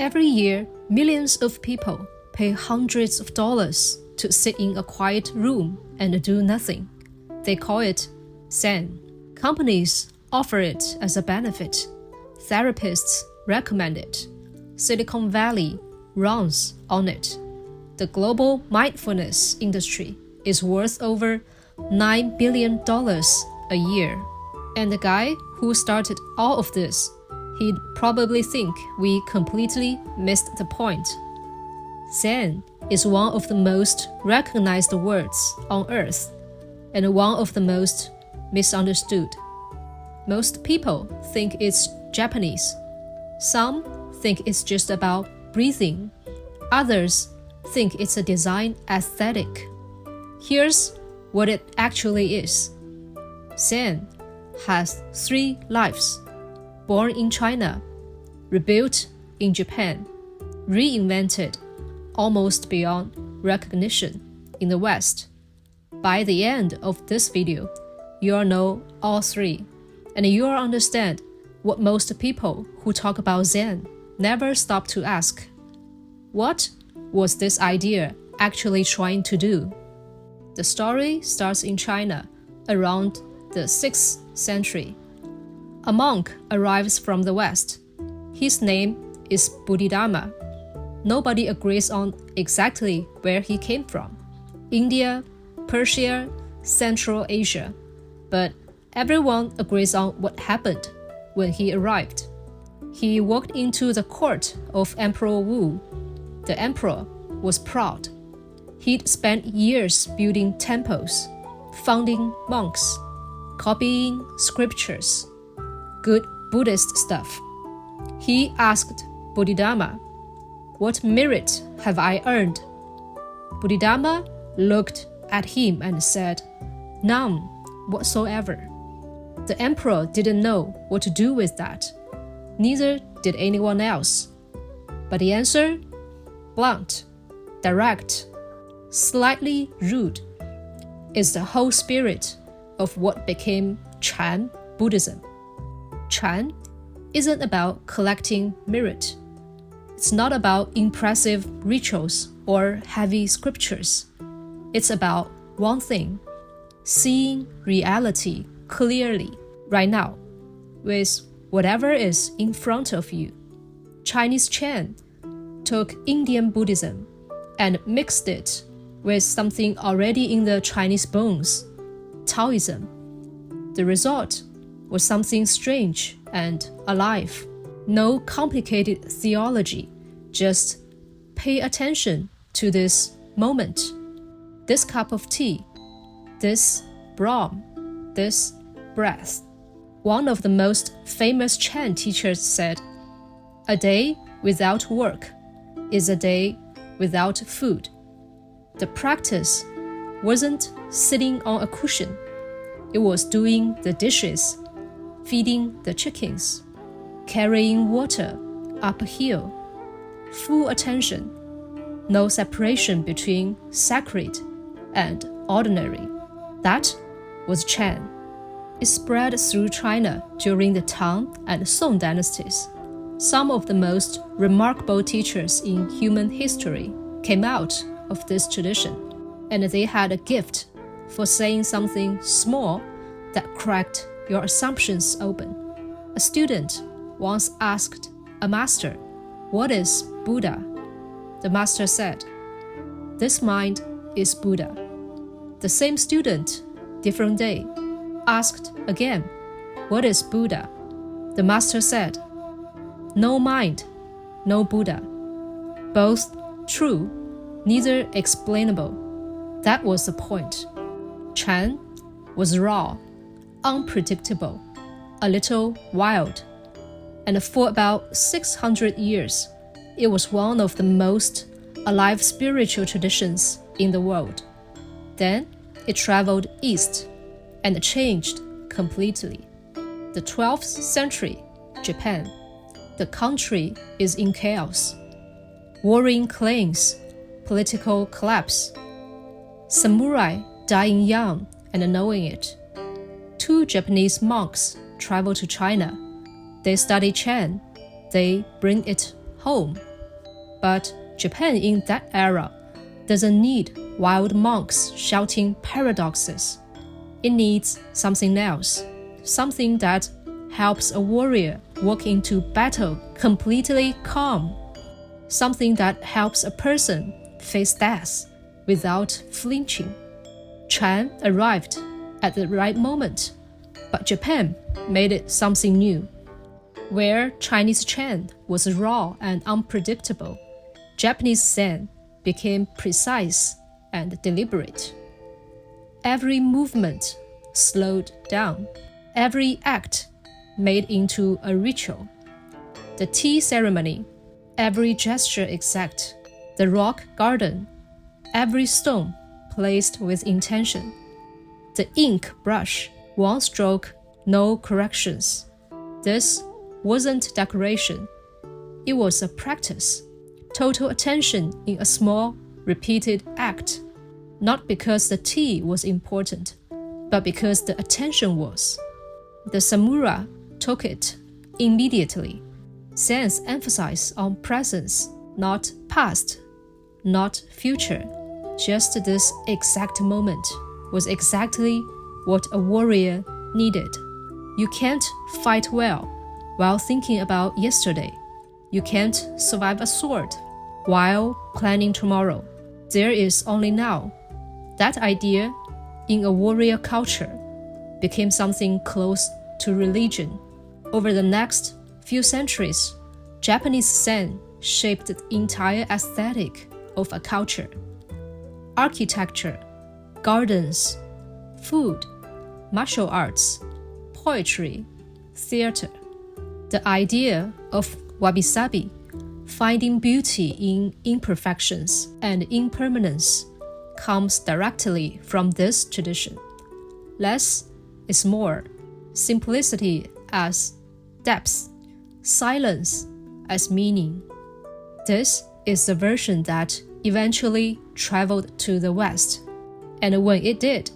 Every year, millions of people pay hundreds of dollars to sit in a quiet room and do nothing. They call it Zen. Companies offer it as a benefit. Therapists recommend it. Silicon Valley runs on it. The global mindfulness industry is worth over $9 billion a year. And the guy who started all of this, he'd probably think we completely missed the point. Zen is one of the most recognized words on earth and one of the most misunderstood. Most people think it's Japanese. Some think it's just about breathing. Others think it's a design aesthetic. Here's what it actually is. Zen has 3 lives: born in China, rebuilt in Japan, reinvented almost beyond recognition in the West. By the end of this video, you'll know all 3, and you'll understand what most people who talk about Zen never stop to ask. What was this idea actually trying to do? The story starts in China around the 6th century. A monk arrives from the West. His name is Bodhidharma. Nobody agrees on exactly where he came from. India, Persia, Central Asia. But everyone agrees on what happened when he arrived. He walked into the court of Emperor Wu. The emperor was proud. He'd spent years building temples, founding monks, copying scriptures, good Buddhist stuff. He asked Bodhidharma, "What merit have I earned?" Bodhidharma looked at him and said, "None whatsoever." The emperor didn't know what to do with that. Neither did anyone else. But the answer? Blunt, direct, slightly rude, is the whole spirit of what became Chan Buddhism. Chan isn't about collecting merit. It's not about impressive rituals or heavy scriptures. It's about one thing: seeing reality clearly right now with whatever is in front of you. Chinese Chan took Indian Buddhism and mixed it with something already in the Chinese bones, Taoism. The result was something strange and alive. No complicated theology, just pay attention to this moment, this cup of tea, this Brahm, this breath. One of the most famous Chan teachers said, "A day without work is a day without food." The practice wasn't sitting on a cushion. It was doing the dishes, feeding the chickens, carrying water up a hill. Full attention, no separation between sacred and ordinary. That was Chan. It spread through China during the Tang and Song dynasties. Some of the most remarkable teachers in human history came out of this tradition, and they had a gift for saying something small that cracked your assumptions open. A student once asked a master, "What is Buddha?" The master said, "This mind is Buddha." The same student, different day, asked again, "What is Buddha?" The master said, "No mind, no Buddha." Both true, neither explainable. That was the point. Chan was raw, unpredictable, a little wild. And for about 600 years, it was one of the most alive spiritual traditions in the world. Then it traveled east and changed completely. The 12th century, Japan. The country is in chaos. Warring clans, political collapse. Samurai dying young and knowing it. 2 Japanese monks travel to China. They study Chan. They bring it home But Japan in that era doesn't need wild monks shouting paradoxes. It needs something else, something that helps a warrior walk into battle completely calm, something that helps a person face death without flinching. Chan arrived at the right moment, but Japan made it something new. Where Chinese Chan was raw and unpredictable, Japanese Zen became precise and deliberate. Every movement slowed down, every act made into a ritual. The tea ceremony, every gesture exact, the rock garden, every stone placed with intention. The ink brush, one stroke, no corrections. This wasn't decoration. It was a practice. Total attention in a small, repeated act. Not because the tea was important, but because the attention was. The samurai took it immediately. Zen's emphasis on presence, not past, not future. Just this exact moment was exactly what a warrior needed. You can't fight well while thinking about yesterday. You can't survive a sword while planning tomorrow. There is only now. That idea, in a warrior culture, became something close to religion. Over the next few centuries, Japanese Zen shaped the entire aesthetic of a culture. Architecture, gardens, food, martial arts, poetry, theater. The idea of wabi-sabi, finding beauty in imperfections and impermanence, comes directly from this tradition. Less is more, simplicity as depth, silence as meaning. This is the version that eventually traveled to the West, and when it did,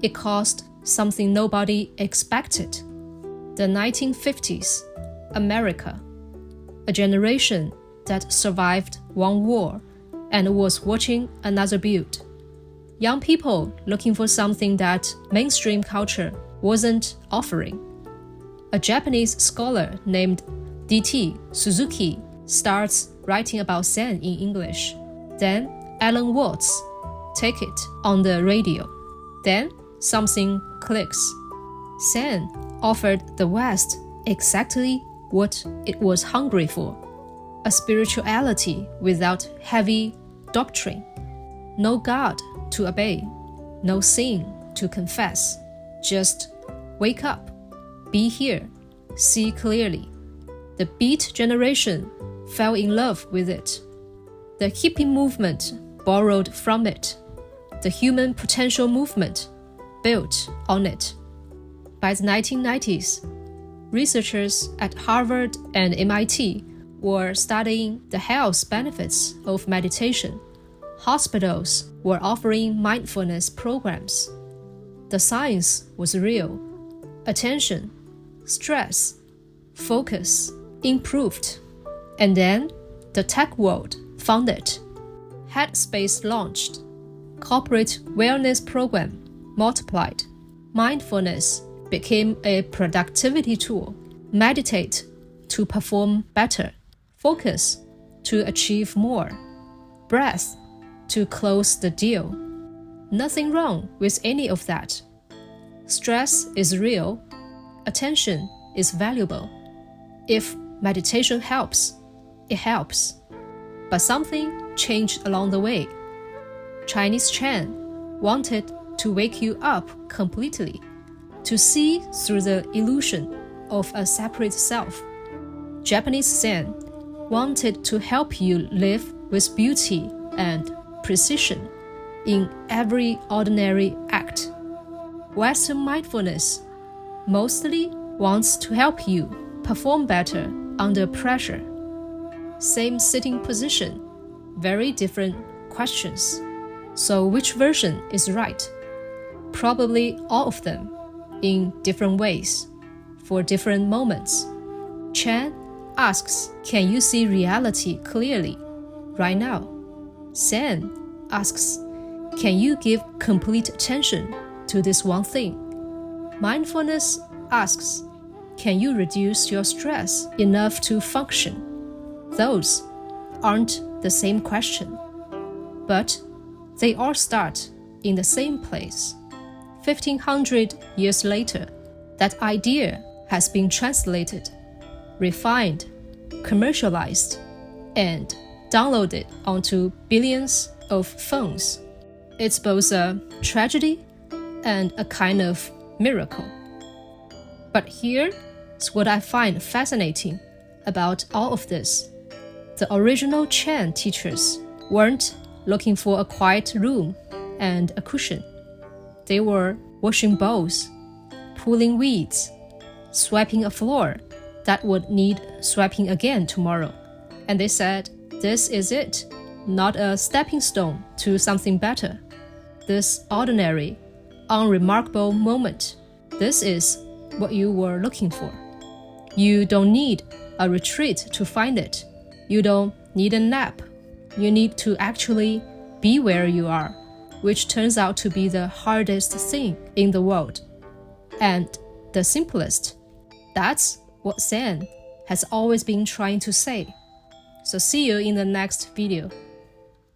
it caused something nobody expected. The 1950s, America, a generation that survived one war and was watching another build. Young people looking for something that mainstream culture wasn't offering. A Japanese scholar named D.T. Suzuki starts writing about Zen in English. Then Alan Watts take it on the radio. Then something clicks. Zen offered the West exactly what it was hungry for. A spirituality without heavy doctrine. No God to obey, no sin to confess. Just wake up, be here, see clearly. The Beat generation fell in love with it. The hippie movement borrowed from it. The human potential movement built on it. By the 1990s, researchers at Harvard and MIT were studying the health benefits of meditation. Hospitals were offering mindfulness programs. The science was real. Attention, stress, focus improved. And then the tech world found it. Headspace launched. Corporate wellness program multiplied. Mindfulness became a productivity tool. Meditate to perform better. Focus to achieve more. Breath to close the deal. Nothing wrong with any of that. Stress is real. Attention is valuable. If meditation helps, it helps. But something changed along the way. Chinese Chan wanted to wake you up completely, to see through the illusion of a separate self. Japanese Zen wanted to help you live with beauty and precision in every ordinary act. Western mindfulness mostly wants to help you perform better under pressure. Same sitting position, very different questions. So which version is right? Probably all of them, in different ways, for different moments. Chan asks, can you see reality clearly? right now. Zen asks, can you give complete attention to this one thing? Mindfulness asks, can you reduce your stress enough to function? Those aren't the same question, but they all start in the same place. 1500 years later, that idea has been translated, refined, commercialized, and downloaded onto billions of phones. It's both a tragedy and a kind of miracle. But here's what I find fascinating about all of this. The original Chan teachers weren't looking for a quiet room and a cushion. They were washing bowls, pulling weeds, sweeping a floor that would need sweeping again tomorrow. And they said, this is it, not a stepping stone to something better. This ordinary, unremarkable moment, this is what you were looking for. You don't need a retreat to find it. You don't need a nap. You need to actually be where you are, which turns out to be the hardest thing in the world. And the simplest. That's what Zen has always been trying to say. So see you in the next video.